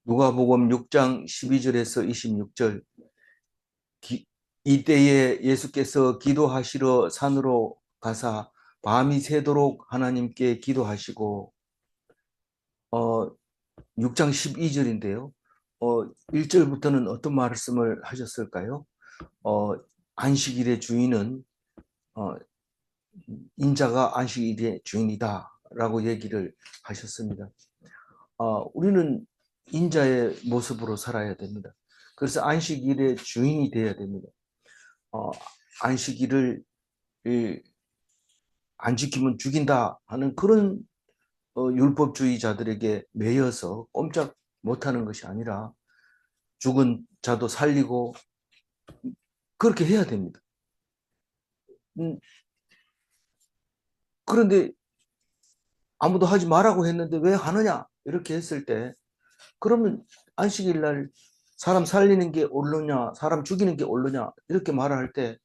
누가복음 6장 12절에서 26절. 이때에 예수께서 기도하시러 산으로 가사 밤이 새도록 하나님께 기도하시고 6장 12절인데요. 1절부터는 어떤 말씀을 하셨을까요? 안식일의 주인은 어, 인자가 안식일의 주인이다 라고 얘기를 하셨습니다. 우리는 인자의 모습으로 살아야 됩니다. 그래서 안식일의 주인이 되어야 됩니다. 안식일을 안 지키면 죽인다 하는 그런 율법주의자들에게 매여서 꼼짝 못하는 것이 아니라 죽은 자도 살리고 그렇게 해야 됩니다. 그런데 아무도 하지 말라고 했는데 왜 하느냐 이렇게 했을 때, 그러면 안식일 날 사람 살리는 게 옳으냐 사람 죽이는 게 옳으냐 이렇게 말을 할 때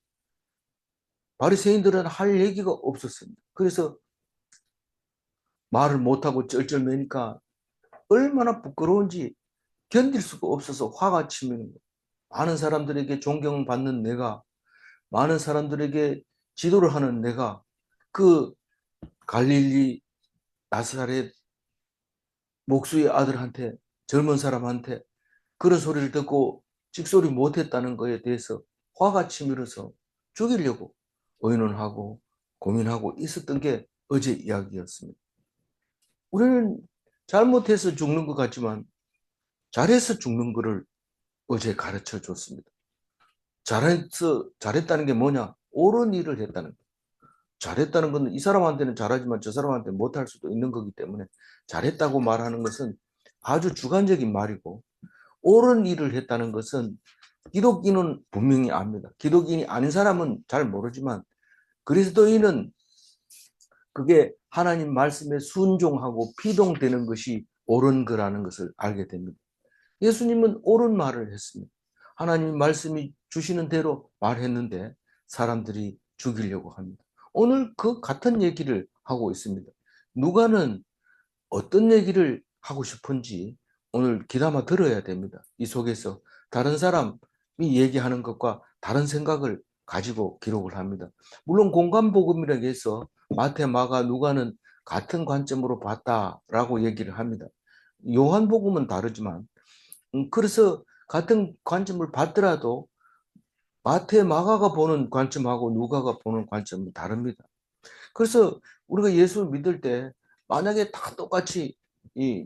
바리새인들은 할 얘기가 없었습니다. 그래서 말을 못하고 쩔쩔매니까 얼마나 부끄러운지 견딜 수가 없어서 화가 치미는 거예요. 많은 사람들에게 존경받는 내가, 많은 사람들에게 지도를 하는 내가 그 갈릴리 나사렛 목수의 아들한테, 젊은 사람한테 그런 소리를 듣고 찍소리 못했다는 것에 대해서 화가 치밀어서 죽이려고 의논하고 고민하고 있었던 게 어제 이야기였습니다. 우리는 잘못해서 죽는 것 같지만 잘해서 죽는 것을 어제 가르쳐 줬습니다. 잘했다는 게 뭐냐? 옳은 일을 했다는 거. 잘했다는 건 이 사람한테는 잘하지만 저 사람한테는 못할 수도 있는 거기 때문에 잘했다고 말하는 것은 아주 주관적인 말이고, 옳은 일을 했다는 것은 기독인은 분명히 압니다. 기독인이 아닌 사람은 잘 모르지만 그리스도인은 그게 하나님 말씀에 순종하고 피동되는 것이 옳은 거라는 것을 알게 됩니다. 예수님은 옳은 말을 했습니다. 하나님 말씀이 주시는 대로 말했는데 사람들이 죽이려고 합니다. 오늘 그 같은 얘기를 하고 있습니다. 누가는 어떤 얘기를 하고 싶은지 오늘 귀담아 들어야 됩니다. 이 속에서 다른 사람이 얘기하는 것과 다른 생각을 가지고 기록을 합니다. 물론 공간복음이라고 해서 마태, 마가, 누가는 같은 관점으로 봤다라고 얘기를 합니다. 요한복음은 다르지만 그래서 같은 관점을 봤더라도 마태, 마가가 보는 관점하고 누가가 보는 관점은 다릅니다. 그래서 우리가 예수 믿을 때 만약에 다 똑같이 이,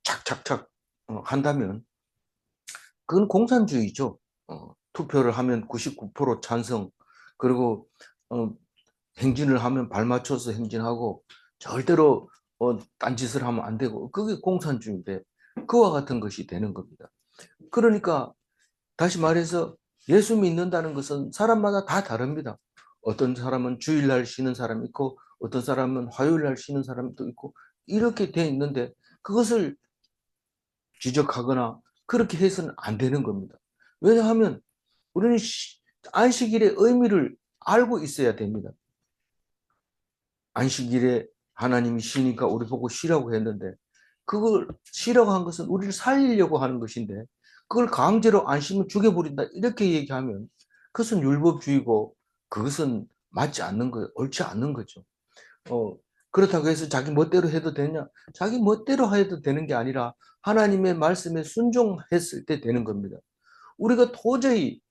착착착 한다면 그건 공산주의죠. 투표를 하면 99% 찬성, 그리고 어, 행진을 하면 발 맞춰서 행진하고 절대로 딴짓을 하면 안 되고, 그게 공산주의인데 그와 같은 것이 되는 겁니다. 그러니까 다시 말해서 예수 믿는다는 것은 사람마다 다 다릅니다. 어떤 사람은 주일날 쉬는 사람이 있고 어떤 사람은 화요일날 쉬는 사람도 있고 이렇게 돼 있는데 그것을 지적하거나 그렇게 해서는 안 되는 겁니다. 왜냐하면 우리는 안식일의 의미를 알고 있어야 됩니다. 안식일에 하나님이 쉬니까 우리 보고 쉬라고 했는데 그걸 쉬라고 한 것은 우리를 살리려고 하는 것인데 그걸 강제로 안 쉬면 죽여버린다 이렇게 얘기하면 그것은 율법주의고 그것은 맞지 않는 거예요. 옳지 않는 거죠. 어, 그렇다고 해서 자기 멋대로 해도 되냐? 자기 멋대로 해도 되는 게 아니라 하나님의 말씀에 순종했을 때 되는 겁니다. 우리가 도저히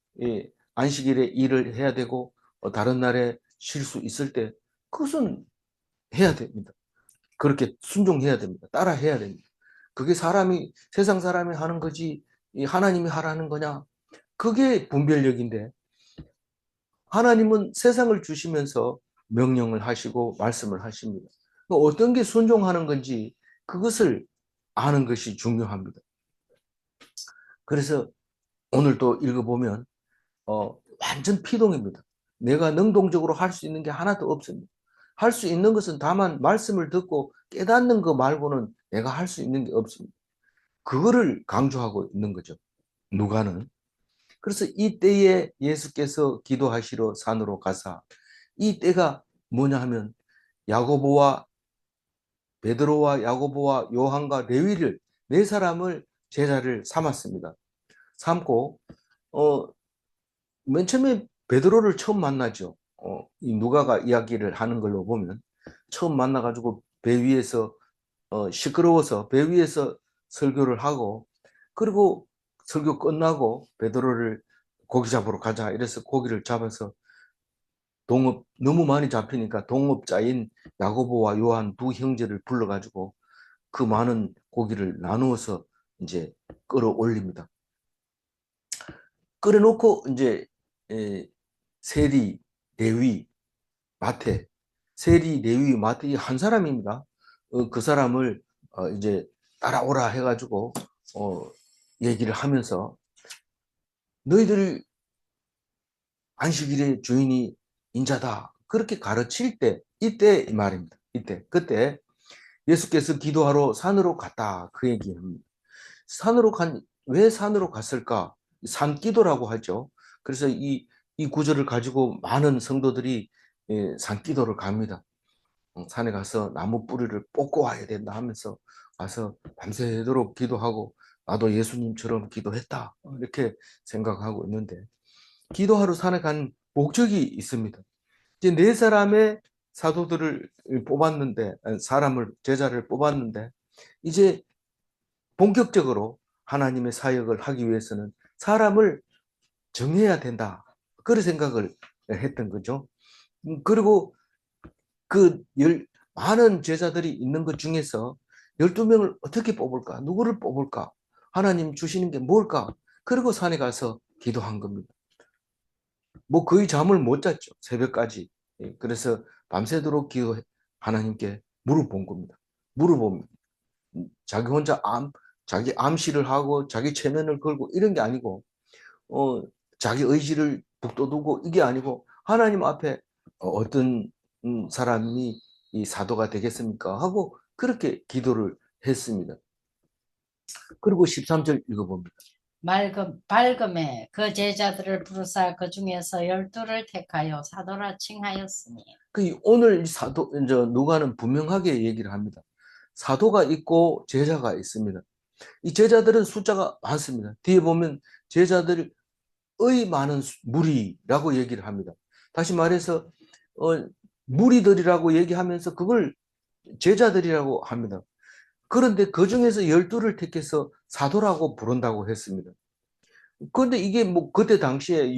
안식일에 일을 해야 되고 다른 날에 쉴 수 있을 때 그것은 해야 됩니다. 그렇게 순종해야 됩니다. 따라해야 됩니다. 그게 세상 사람이 하는 거지 하나님이 하라는 거냐? 그게 분별력인데 하나님은 세상을 주시면서 명령을 하시고 말씀을 하십니다. 어떤 게 순종하는 건지 그것을 아는 것이 중요합니다. 그래서 오늘 또 읽어보면 완전 피동입니다. 내가 능동적으로 할 수 있는 게 하나도 없습니다. 할 수 있는 것은 다만 말씀을 듣고 깨닫는 것 말고는 내가 할 수 있는 게 없습니다. 그거를 강조하고 있는 거죠. 누가는. 그래서 이 때에 예수께서 기도하시러 산으로 가사, 이 때가 뭐냐 하면 야고보와 베드로와 야고보와 요한과 레위를 네 사람을 제자를 삼았습니다. 삼고 맨 처음에 베드로를 처음 만나죠. 이 누가가 이야기를 하는 걸로 보면 처음 만나가지고 배 위에서 시끄러워서 배 위에서 설교를 하고, 그리고 설교 끝나고 베드로를 고기 잡으러 가자 이래서 고기를 잡아서 동업 너무 많이 잡히니까 동업자인 야고보와 요한 두 형제를 불러가지고 그 많은 고기를 나누어서 이제 끌어올립니다. 끌어놓고 이제 세리, 레위, 마태, 세리, 레위, 마태 이 한 사람입니다. 그 사람을 이제 따라오라 해가지고 얘기를 하면서 너희들 안식일의 주인이 인자다 그렇게 가르칠 때, 이때 말입니다. 이때 그때 예수께서 기도하러 산으로 갔다 그 얘기합니다. 왜 산으로 갔을까? 산기도라고 하죠. 그래서 이 구절을 가지고 많은 성도들이 산기도를 갑니다. 산에 가서 나무 뿌리를 뽑고 와야 된다 하면서 가서 밤새도록 기도하고 나도 예수님처럼 기도했다 이렇게 생각하고 있는데, 기도하러 산에 간 목적이 있습니다. 이제 네 사람의 사도들을 뽑았는데, 제자를 뽑았는데, 이제 본격적으로 하나님의 사역을 하기 위해서는 사람을 정해야 된다. 그런 생각을 했던 거죠. 그리고 그 많은 제자들이 있는 것 중에서 12명을 어떻게 뽑을까? 누구를 뽑을까? 하나님 주시는 게 뭘까? 그리고 산에 가서 기도한 겁니다. 뭐 거의 잠을 못 잤죠. 새벽까지. 그래서 밤새도록 하나님께 물어본 겁니다. 물어봅니다. 자기 혼자 자기 암시를 하고 자기 체면을 걸고 이런 게 아니고, 자기 의지를 북돋우고 이게 아니고 하나님 앞에 어떤 사람이 이 사도가 되겠습니까? 하고 그렇게 기도를 했습니다. 그리고 13절 읽어봅니다. 밝음에 그 제자들을 부르사 그 중에서 12를 택하여 사도라 칭하였으니. 오늘 사도 이제 누가는 분명하게 얘기를 합니다. 사도가 있고 제자가 있습니다. 이 제자들은 숫자가 많습니다. 뒤에 보면 제자들의 많은 무리라고 얘기를 합니다. 다시 말해서 무리들이라고 얘기하면서 그걸 제자들이라고 합니다. 그런데 그 중에서 12를 택해서 사도라고 부른다고 했습니다. 그런데 이게 뭐 그때 당시에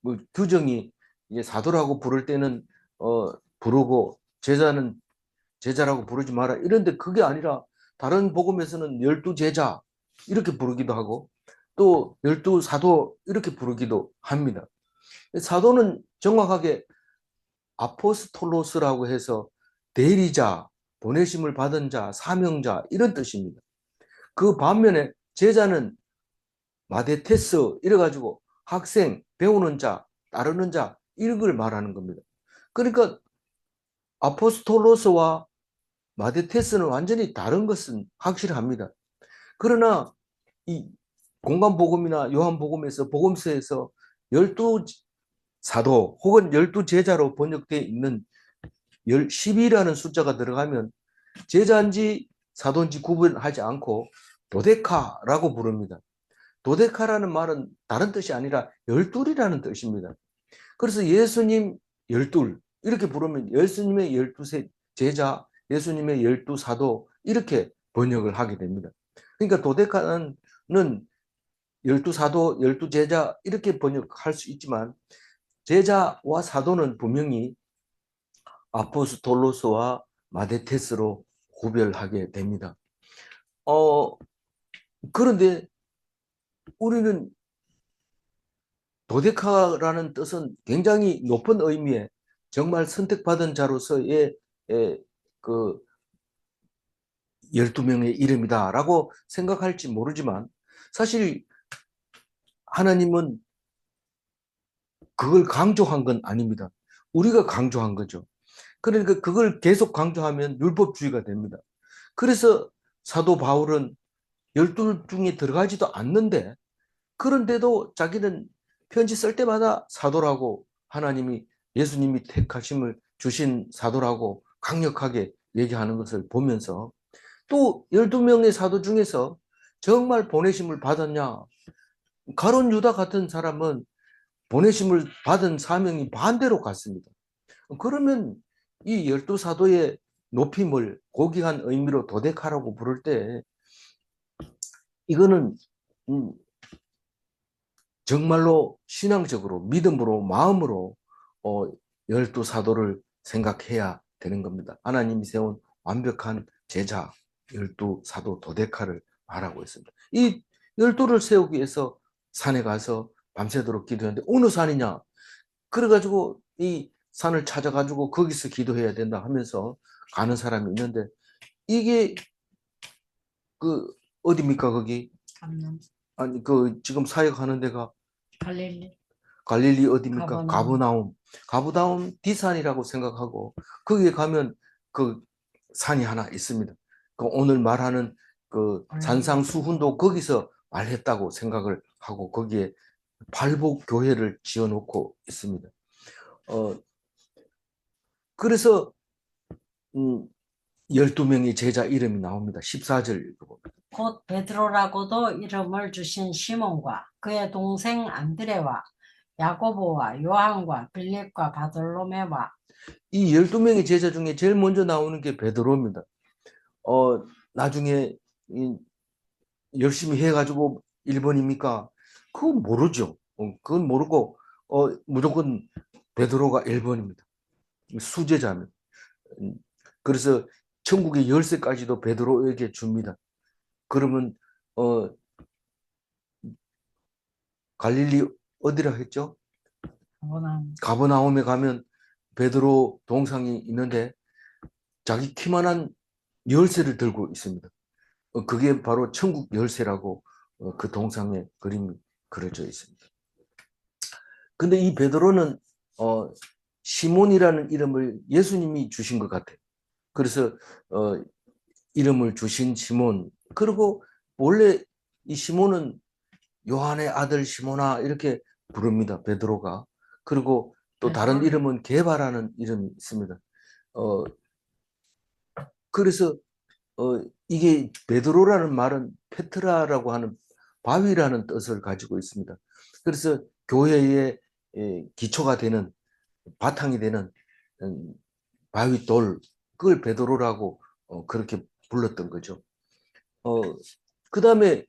뭐 규정이 이제 사도라고 부를 때는 부르고 제자는 제자라고 부르지 마라 이런데, 그게 아니라 다른 복음에서는 12제자 이렇게 부르기도 하고 또 12사도 이렇게 부르기도 합니다. 사도는 정확하게 아포스톨로스라고 해서 대리자, 보내심을 받은 자, 사명자 이런 뜻입니다. 그 반면에 제자는 마데테스 이래가지고 학생, 배우는 자, 따르는 자 이런 걸 말하는 겁니다. 그러니까 아포스톨로스와 마데테스는 완전히 다른 것은 확실합니다. 그러나 이 공간복음이나 요한복음에서 복음서에서 12사도 혹은 12제자로 번역되어 있는 10이라는 숫자가 들어가면 제자인지 사도인지 구분하지 않고 도데카라고 부릅니다. 도데카라는 말은 다른 뜻이 아니라 열둘이라는 뜻입니다. 그래서 예수님 열둘 이렇게 부르면 예수님의 12세 제자, 예수님의 12사도 이렇게 번역을 하게 됩니다. 그러니까 도데카는 12사도, 12제자 이렇게 번역할 수 있지만 제자와 사도는 분명히 아포스톨로스와 마데테스로 구별하게 됩니다. 그런데 우리는 도데카라는 뜻은 굉장히 높은 의미의 정말 선택받은 자로서의 그 12명의 이름이다라고 생각할지 모르지만, 사실 하나님은 그걸 강조한 건 아닙니다. 우리가 강조한 거죠. 그러니까 그걸 계속 강조하면 율법주의가 됩니다. 그래서 사도 바울은 12 중에 들어가지도 않는데, 그런데도 자기는 편지 쓸 때마다 사도라고, 하나님이 예수님이 택하심을 주신 사도라고 강력하게 얘기하는 것을 보면서, 또 12명의 사도 중에서 정말 보내심을 받았냐? 가룟 유다 같은 사람은 보내심을 받은 사명이 반대로 갔습니다. 그러면 이 12사도의 높임을 고귀한 의미로 도데카라고 부를 때 이거는 정말로 신앙적으로 믿음으로 마음으로 12사도를 생각해야 되는 겁니다. 하나님이 세운 완벽한 제자 12사도 도데카를 말하고 있습니다. 이 12를 세우기 위해서 산에 가서 밤새도록 기도했는데 어느 산이냐? 그래가지고 이 산을 찾아가지고 거기서 기도해야 된다 하면서 가는 사람이 있는데 이게 그 어디입니까 거기? 아니 그 지금 사역하는 데가 갈릴리. 갈릴리 어디입니까? 가버나움. 가브나움 디산이라고 생각하고 거기에 가면 그 산이 하나 있습니다. 그 오늘 말하는 그 산상수훈도 거기서 말했다고 생각을 하고 거기에 팔복 교회를 지어놓고 있습니다. 그래서 12명의 제자 이름이 나옵니다. 14절 읽어봅니다. 곧 베드로라고도 이름을 주신 시몬과 그의 동생 안드레와 야고보와 요한과 빌립과 바돌로메와 이 12명의 제자 중에 제일 먼저 나오는 게 베드로입니다. 나중에 열심히 해가지고 1번입니까? 그건 모르죠. 그건 모르고 무조건 베드로가 1번입니다. 수제자는. 그래서 천국의 열쇠까지도 베드로에게 줍니다. 그러면 갈릴리 어디라 했죠? 가버나움에 가면 베드로 동상이 있는데 자기 키만한 열쇠를 들고 있습니다. 그게 바로 천국 열쇠라고 그 동상에 그림이 그려져 있습니다. 근데 이 베드로는 시몬이라는 이름을 예수님이 주신 것 같아요. 그래서 이름을 주신 시몬. 그리고 원래 이 시몬은 요한의 아들 시몬아 이렇게 부릅니다. 베드로가. 그리고 또 다른 이름은 게바라는 이름이 있습니다. 그래서 이게 베드로라는 말은 페트라라고 하는 바위라는 뜻을 가지고 있습니다. 그래서 교회의 기초가 되는 바탕이 되는 바위돌 그걸 베드로라고 그렇게 불렀던 거죠. 그 다음에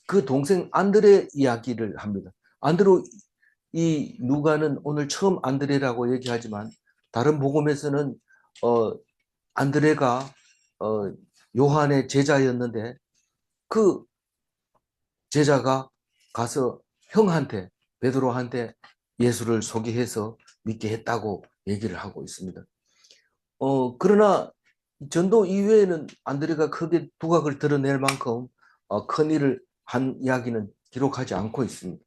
그 동생 안드레 이야기를 합니다. 안드로 이 누가는 오늘 처음 안드레라고 얘기하지만 다른 복음에서는 안드레가 요한의 제자였는데 그 제자가 가서 형한테 베드로한테 예수를 소개해서 믿게 했다고 얘기를 하고 있습니다. 그러나 전도 이외에는 안드레가 크게 두각을 드러낼 만큼 큰 일을 한 이야기는 기록하지 않고 있습니다.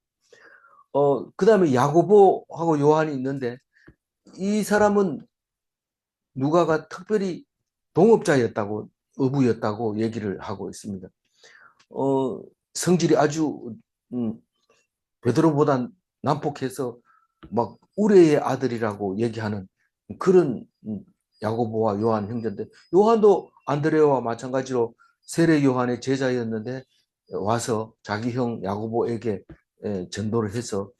그 다음에 야고보하고 요한이 있는데 이 사람은 누가가 특별히 동업자였다고 어부였다고 얘기를 하고 있습니다. 성질이 아주 베드로보다 난폭해서 막 우레의 아들이라고 얘기하는 그런 야고보와 요한 형제인데 요한도 안드레와 마찬가지로 세례 요한의 제자였는데 와서 자기 형 야고보에게 전도를 해서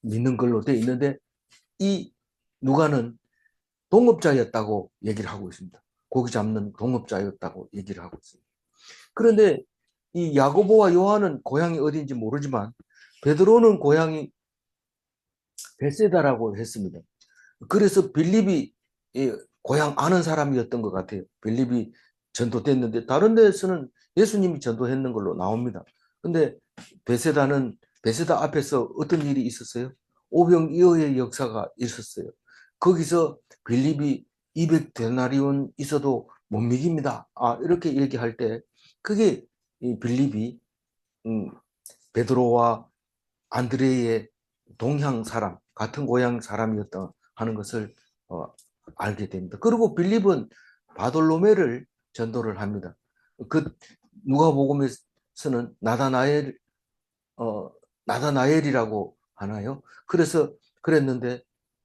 믿는 걸로 돼 있는데 이 누가는 동업자였다고 얘기를 하고 있습니다. 고기 잡는 동업자였다고 얘기를 하고 있습니다. 그런데 이 야고보와 요한은 고향이 어디인지 모르지만 베드로는 고향이 베세다라고 했습니다. 그래서 빌립이 고향 아는 사람이었던 것 같아요. 빌립이 전도됐는데 다른 데서는 예수님이 전도했는 걸로 나옵니다. 근데 베세다 앞에서 어떤 일이 있었어요? 오병이어의 역사가 있었어요. 거기서 빌립이 200데나리온 있어도 못 믿깁니다. 이렇게 얘기할 때 그게 이 빌립이 베드로와 안드레의 동향 사람, 같은 고향 사람이었다 하는 것을 알게 됩니다. 그리고 빌립은 바돌로메를 전도를 합니다. 그 누가복음에서는 나다나엘이라고 하나요? 그래서 그랬는데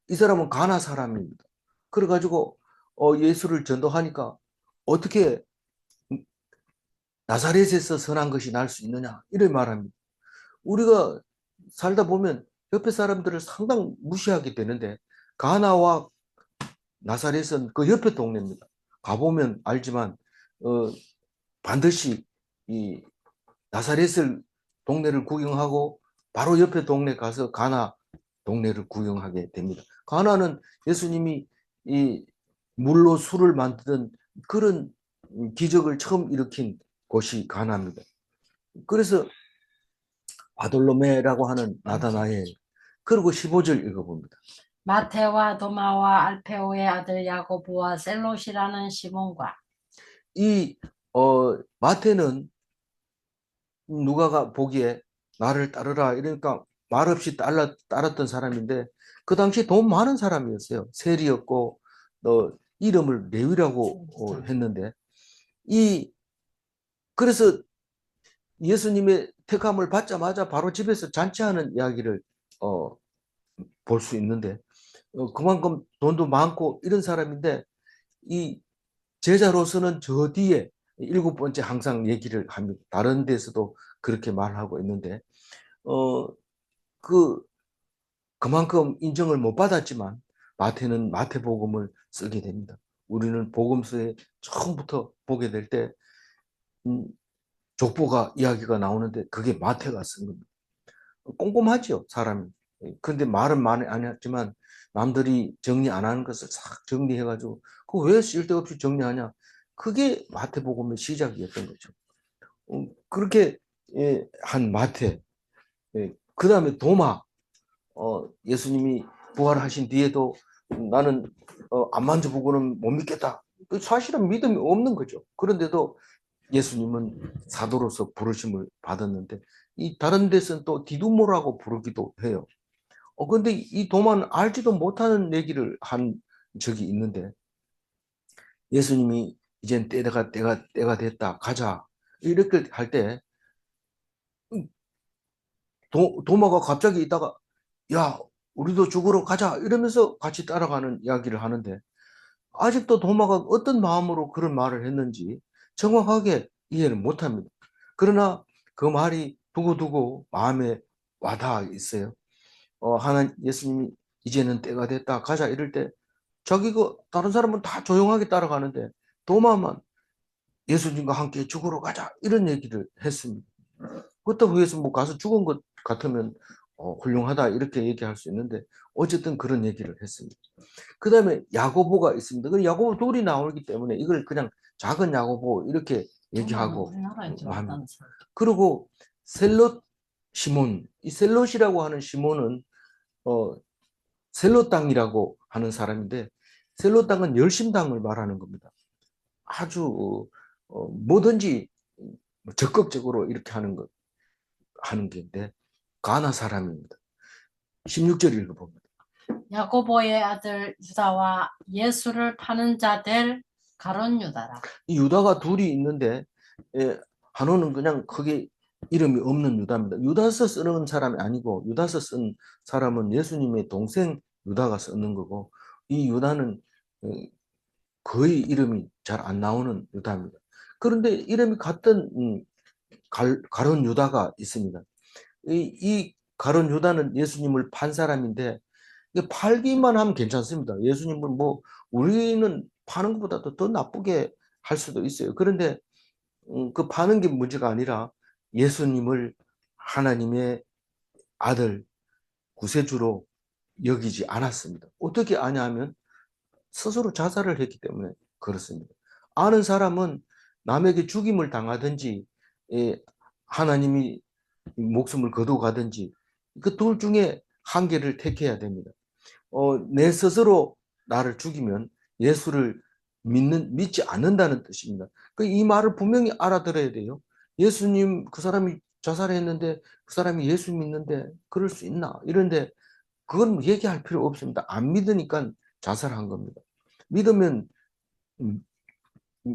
이 사람은 가나 사람입니다. 그래가지고 예수를 전도하니까 어떻게 나사렛에서 선한 것이 날 수 있느냐 이렇게 말합니다. 우리가 살다 보면 옆에 사람들을 상당 무시하게 되는데 가나와 나사렛은 그 옆에 동네입니다. 가보면 알지만 반드시 이 나사렛을 동네를 구경하고 바로 옆에 동네 가서 가나 동네를 구경하게 됩니다. 가나는 예수님이 이 물로 술을 만드는 그런 기적을 처음 일으킨 곳이 가나입니다. 그래서 바돌로메라고 하는 나다나엘. 그리고 15절 읽어봅니다. 마테와 도마와 알페오의 아들 야고보와 셀롯이라는 시몬과 이 마태는 누가가 보기에 나를 따르라 이러니까 말없이 따랐던 사람인데 그 당시 돈 많은 사람이었어요. 세리였고 이름을 레위라고 했는데 그래서 예수님의 택함을 받자마자 바로 집에서 잔치하는 이야기를 볼 수 있는데 그만큼 돈도 많고 이런 사람인데 이 제자로서는 저 뒤에 7번째 항상 얘기를 합니다. 다른 데서도 그렇게 말하고 있는데 어, 그만큼 인정을 못 받았지만 마태는 마태복음을 쓰게 됩니다. 우리는 복음서에 처음부터 보게 될 때 족보가 이야기가 나오는데 그게 마태가 쓴 겁니다. 꼼꼼하죠, 사람이. 근데 말은 많이 안 했지만 남들이 정리 안 하는 것을 싹 정리해가지고 그 왜 쓸데없이 정리하냐? 그게 마태복음의 시작이었던 거죠. 그렇게 한 마태, 그 다음에 도마, 예수님이 부활하신 뒤에도 나는 안 만져보고는 못 믿겠다. 사실은 믿음이 없는 거죠. 그런데도 예수님은 사도로서 부르심을 받았는데 이 다른 데서는 또 디두모라고 부르기도 해요. 근데 이 도마는 알지도 못하는 얘기를 한 적이 있는데 예수님이 이젠 때가 됐다 가자 이렇게 할 때 도마가 갑자기 있다가 야 우리도 죽으러 가자 이러면서 같이 따라가는 이야기를 하는데 아직도 도마가 어떤 마음으로 그런 말을 했는지 정확하게 이해를 못합니다. 그러나 그 말이 두고두고 마음에 와닿아 있어요. 예수님이 이제는 때가 됐다 가자 이럴 때 자기가 다른 사람은 다 조용하게 따라가는데 도마만 예수님과 함께 죽으러 가자 이런 얘기를 했습니다. 그렇다고 해서 뭐 가서 죽은 것 같으면 훌륭하다 이렇게 얘기할 수 있는데 어쨌든 그런 얘기를 했습니다. 그 다음에 야고보가 있습니다. 그 야고보 둘이 나오기 때문에 이걸 그냥 작은 야고보 이렇게 얘기하고 우리나라에 들어왔다는 사람. 그리고 셀롯 시몬, 이 셀롯이라고 하는 시몬은 셀롯 당이라고 하는 사람인데 셀롯 당은 열심당을 말하는 겁니다. 아주 뭐든지 적극적으로 이렇게 하는 게인데 가나 사람입니다. 16절 읽어봅니다. 야고보의 아들 유다와 예수를 파는 자들 가론 유다라. 이 유다가 둘이 있는데 한우는 그냥 크게 이름이 없는 유다입니다. 유다서 쓰는 사람이 아니고 유다서 쓴 사람은 예수님의 동생 유다가 쓰는 거고 이 유다는 거의 이름이 잘 안 나오는 유다입니다. 그런데 이름이 같은 가론 유다가 있습니다. 이 가론 유다는 예수님을 판 사람인데 팔기만 하면 괜찮습니다. 예수님을 뭐 우리는 파는 것보다도 더 나쁘게 할 수도 있어요. 그런데 그 파는 게 문제가 아니라 예수님을 하나님의 아들 구세주로 여기지 않았습니다. 어떻게 아냐면 스스로 자살을 했기 때문에 그렇습니다. 아는 사람은 남에게 죽임을 당하든지 하나님이 목숨을 거둬가든지 그 둘 중에 한 개를 택해야 됩니다. 내 스스로 나를 죽이면 예수를 믿지 않는다는 뜻입니다. 이 말을 분명히 알아들어야 돼요. 예수님 그 사람이 자살했는데 그 사람이 예수 믿는데 그럴 수 있나? 이런데 그건 얘기할 필요 없습니다. 안 믿으니까 자살한 겁니다. 믿으면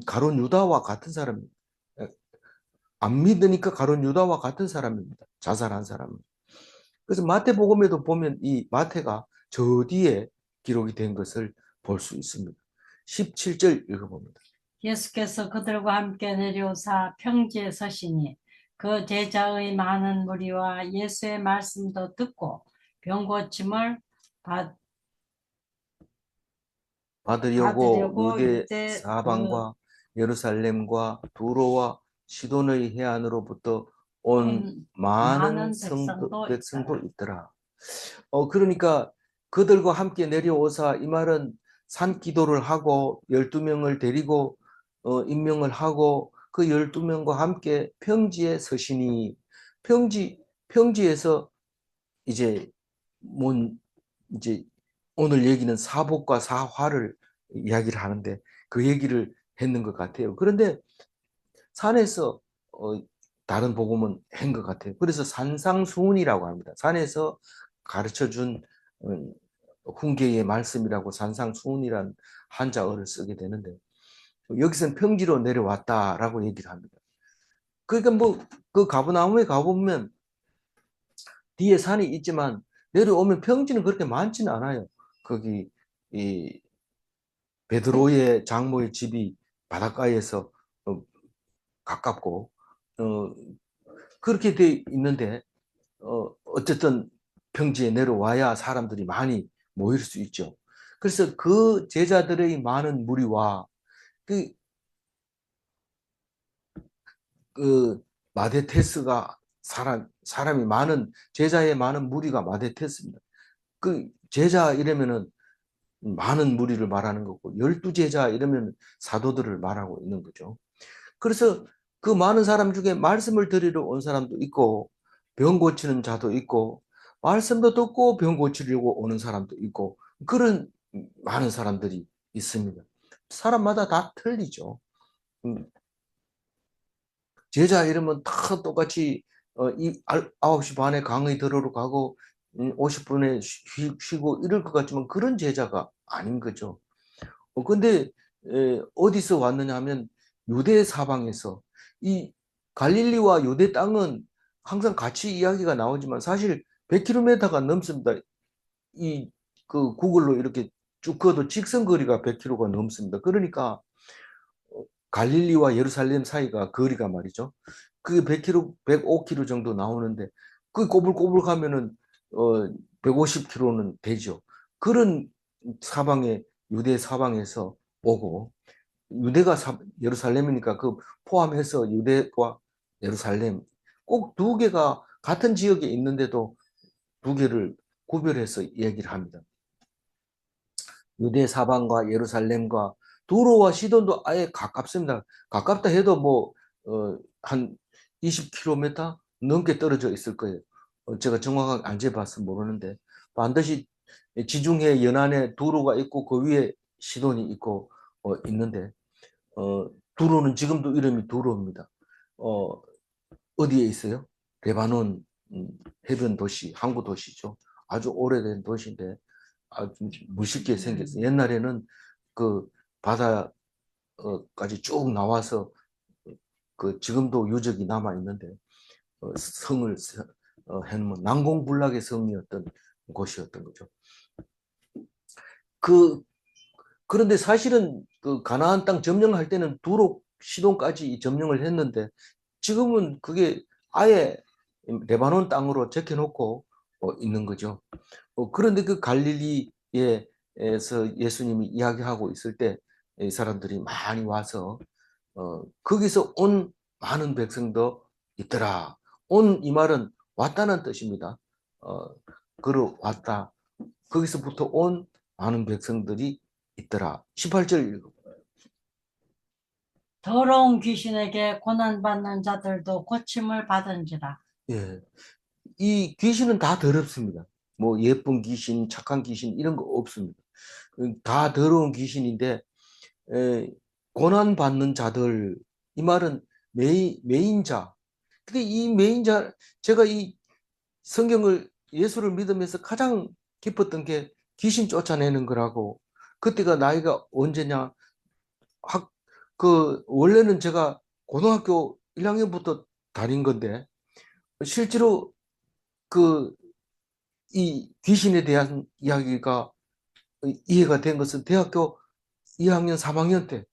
가론 유다와 같은 사람입니다. 안 믿으니까 가론 유다와 같은 사람입니다. 자살한 사람은. 그래서 마태복음에도 보면 이 마태가 저 뒤에 기록이 된 것을 볼 수 있습니다. 17절 읽어봅니다. 예수께서 그들과 함께 내려오사 평지에 서시니 그 제자의 많은 무리와 예수의 말씀도 듣고 병 고침을 받으려고 받으려고 유대 유대 사방과 예루살렘과 두로와 시돈의 해안으로부터 온 온 많은 많은 백성도 백성도 있더라. 있더라. 그러니까 그들과 함께 내려오사 이 말은 산 기도를 하고 12명을 데리고 임명을 하고 그 12명과 함께 평지에 서시니 평지에서 이제 뭔 이제 오늘 얘기는 사복과 사화를 이야기를 하는데 그 얘기를 했는 것 같아요. 그런데 산에서 다른 복음은 한 것 같아요. 그래서 산상수훈이라고 합니다. 산에서 가르쳐 준 훈계의 말씀이라고 산상수훈이란 한자어를 쓰게 되는데 여기서는 평지로 내려왔다라고 얘기를 합니다. 그러니까 뭐 그 가버나움에 가보면 뒤에 산이 있지만 내려오면 평지는 그렇게 많지는 않아요. 거기 이 베드로의 장모의 집이 바닷가에서 가깝고 어, 그렇게 돼 있는데 어쨌든 평지에 내려와야 사람들이 많이 모일 수 있죠. 그래서 그 제자들의 많은 무리와 그, 그 마데테스가 사람이 많은 제자의 많은 무리가 마데테스입니다. 그 제자 이러면은 많은 무리를 말하는 거고 12제자 이러면 사도들을 말하고 있는 거죠. 그래서 그 많은 사람 중에 말씀을 들으러 온 사람도 있고 병 고치는 자도 있고 말씀도 듣고 병 고치려고 오는 사람도 있고 그런 많은 사람들이 있습니다. 사람마다 다 틀리죠. 음, 제자 이러면 다 똑같이 9시 반에 강의 들으러 가고 50분에 쉬고 이럴 것 같지만 그런 제자가 아닌 거죠. 근데 어디서 왔느냐 하면 유대 사방에서 이 갈릴리와 유대 땅은 항상 같이 이야기가 나오지만 사실 100km가 넘습니다. 이 그 구글로 이렇게 쭉 그어도 직선 거리가 100km가 넘습니다. 그러니까 갈릴리와 예루살렘 사이가 거리가 말이죠. 그게 100km, 105km 정도 나오는데 그 꼬불꼬불 가면은 150km는 되죠. 그런 사방에 유대 사방에서 오고 유대가 예루살렘이니까 그 포함해서 유대와 예루살렘 꼭 두 개가 같은 지역에 있는데도 두 개를 구별해서 얘기를 합니다. 유대 사방과 예루살렘과 두로와 시돈도 아예 가깝습니다. 가깝다 해도 한 20km 넘게 떨어져 있을 거예요. 제가 정확하게 안 재봐서 모르는데 반드시 지중해 연안에 두로가 있고 그 위에 시돈이 있고 있는데 두로는 지금도 이름이 두로입니다. 어, 어디에 있어요? 레바논 해변 도시, 항구 도시죠. 아주 오래된 도시인데 아주 멋있게 생겼어요. 옛날에는 그 바다까지 쭉 나와서 그 지금도 유적이 남아 있는데 성을 해놓은 난공불락의 성이었던 곳이었던 거죠. 그 그런데 사실은 그 가나안 땅 점령할 때는 두로 시돈까지 점령을 했는데 지금은 그게 아예 레바논 땅으로 제껴놓고 있는 거죠. 그런데 그 갈릴리에서 예수님이 이야기하고 있을 때 이 사람들이 많이 와서 거기서 온 많은 백성도 있더라. 온 이 말은 왔다는 뜻입니다. 걸어왔다. 거기서부터 온 많은 백성들이 있더라. 18절 읽어. 더러운 귀신에게 고난받는 자들도 고침을 받은지라. 예. 이 귀신은 다 더럽습니다. 뭐 예쁜 귀신, 착한 귀신 이런 거 없습니다. 다 더러운 귀신인데 고난 받는 자들 이 말은 메인자. 근데 이 메인자 제가 이 성경을 예수를 믿으면서 가장 기뻤던 게 귀신 쫓아내는 거라고. 그때가 나이가 언제냐? 학 원래는 제가 고등학교 1학년부터 다닌 건데 실제로 그 이 귀신에 대한 이야기가 이해가 된 것은 대학교 2학년, 3학년 때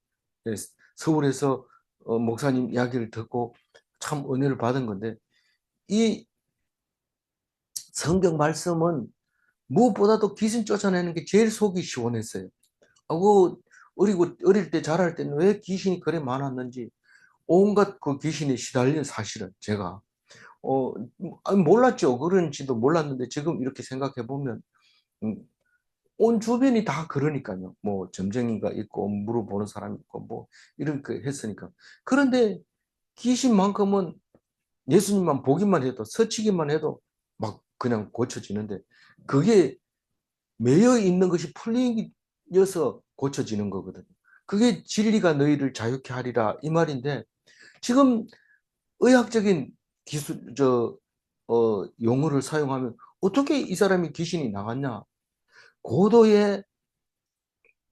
서울에서 목사님 이야기를 듣고 참 은혜를 받은 건데, 이 성경 말씀은 무엇보다도 귀신 쫓아내는 게 제일 속이 시원했어요. 어릴 때 자랄 때는 왜 귀신이 그래 많았는지 온갖 그 귀신에 시달린 사실은 제가 아니, 몰랐죠. 그런지도 몰랐는데 지금 이렇게 생각해 보면 음, 온 주변이 다 그러니까요. 뭐 점쟁이가 있고 물어보는 사람이 있고 뭐 이렇게 했으니까. 그런데 귀신만큼은 예수님만 보기만 해도 스치기만 해도 막 그냥 고쳐지는데, 그게 매여 있는 것이 풀리어서 고쳐지는 거거든요. 그게 진리가 너희를 자유케 하리라 이 말인데, 지금 의학적인 기술 용어를 사용하면 어떻게 이 사람이 귀신이 나갔냐? 고도의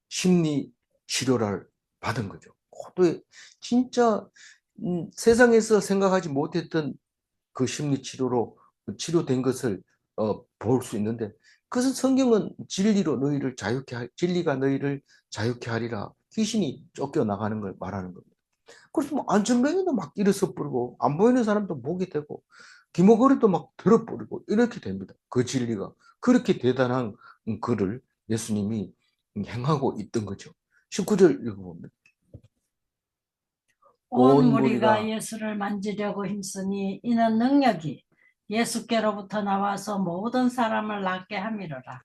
심리 치료를 받은 거죠. 고도의 진짜 세상에서 생각하지 못했던 그 심리 치료로 치료된 것을 볼 수 있는데, 그것은 성경은 진리가 너희를 자유케 하리라. 귀신이 쫓겨나가는 걸 말하는 겁니다. 그래서 뭐 안전뱅이도 막 일어서 버리고 안 보이는 사람도 보게 되고 귀머거리도 막 들어버리고 이렇게 됩니다. 그 진리가 그렇게 대단한 글을 예수님이 행하고 있던 거죠. 19절 읽어봅니다. 온 온 무리가 무리가 예수를 만지려고 힘쓰니 이는 능력이 예수께로부터 나와서 모든 사람을 낫게 함이로라.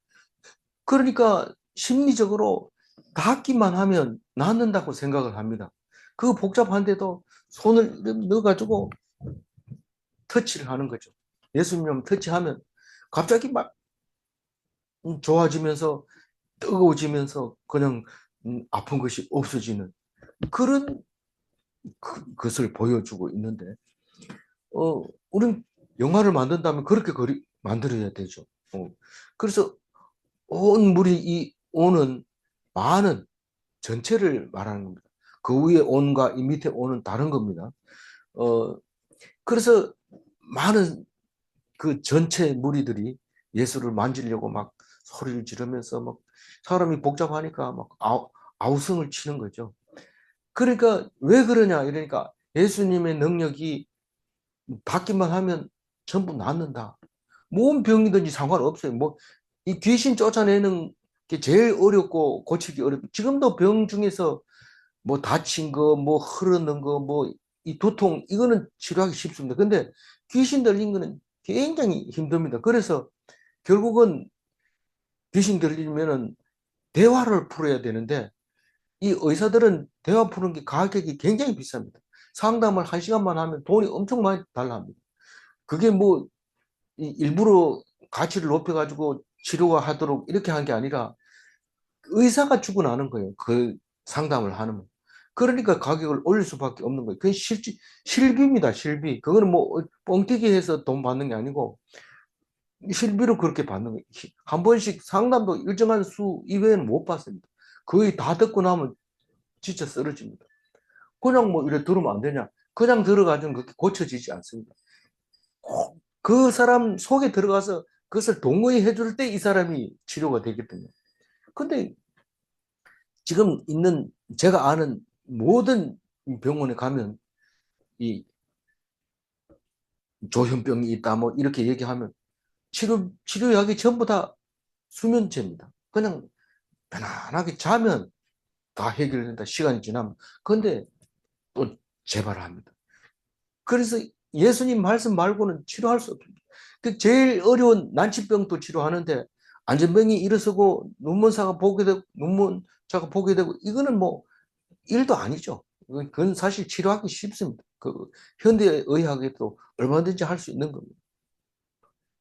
그러니까 심리적으로 닿기만 하면 낫는다고 생각을 합니다. 그 복잡한데도 손을 넣어가지고 터치를 하는 거죠. 예수님 터치하면 갑자기 막 좋아지면서 뜨거워지면서 그냥 아픈 것이 없어지는 그런 것을 보여주고 있는데, 우리는 영화를 만든다면 그렇게 만들어야 되죠. 그래서 온 물이 이 온은 많은 전체를 말하는 겁니다. 그 위에 온과 이 밑에 온은 다른 겁니다. 어, 그래서 많은 그 전체 무리들이 예수를 만지려고 막 소리를 지르면서 막 사람이 복잡하니까 막 아우성을 치는 거죠. 그러니까 왜 그러냐 이러니까 예수님의 능력이 받기만 하면 전부 낫는다. 뭔 병이든지 상관없어요. 뭐 이 귀신 쫓아내는 게 제일 어렵고 고치기 어렵고, 지금도 병 중에서 뭐 다친 거, 뭐 흐르는 거, 뭐 이 두통 이거는 치료하기 쉽습니다. 근데 귀신 들린 거는 굉장히 힘듭니다. 그래서 결국은 귀신 들리면은 대화를 풀어야 되는데, 이 의사들은 대화 푸는 게 가격이 굉장히 비쌉니다. 상담을 한 시간만 하면 돈이 엄청 많이 달라 합니다. 그게 뭐 일부러 가치를 높여가지고 치료가 하도록 이렇게 한 게 아니라 의사가 죽어나는 거예요. 그 상담을 하는. 그러니까 가격을 올릴 수밖에 없는 거예요. 그건 실비입니다, 실비. 그거는 뭐 뻥튀기 해서 돈 받는 게 아니고 실비로 그렇게 받는 거예요. 한 번씩 상담도 일정한 수 이외에는 못 받습니다. 거의 다 듣고 나면 진짜 쓰러집니다. 그냥 뭐 이래 들으면 안 되냐? 그냥 들어가지고 그렇게 고쳐지지 않습니다. 그 사람 속에 들어가서 그것을 동의해 줄 때 이 사람이 치료가 되거든요. 근데 지금 있는 제가 아는 모든 병원에 가면 이 조현병이 있다 뭐 이렇게 얘기하면 치료약이 전부 다 수면제입니다. 그냥 편안하게 자면 다 해결된다. 시간이 지나면. 근데 또 재발합니다. 그래서 예수님 말씀 말고는 치료할 수 없습니다. 그 제일 어려운 난치병도 치료하는데 안전병이 일어서고 눈먼자가 보게 되고 이거는 뭐 일도 아니죠. 그건 사실 치료하기 쉽습니다. 그 현대 의학에도 얼마든지 할 수 있는 겁니다.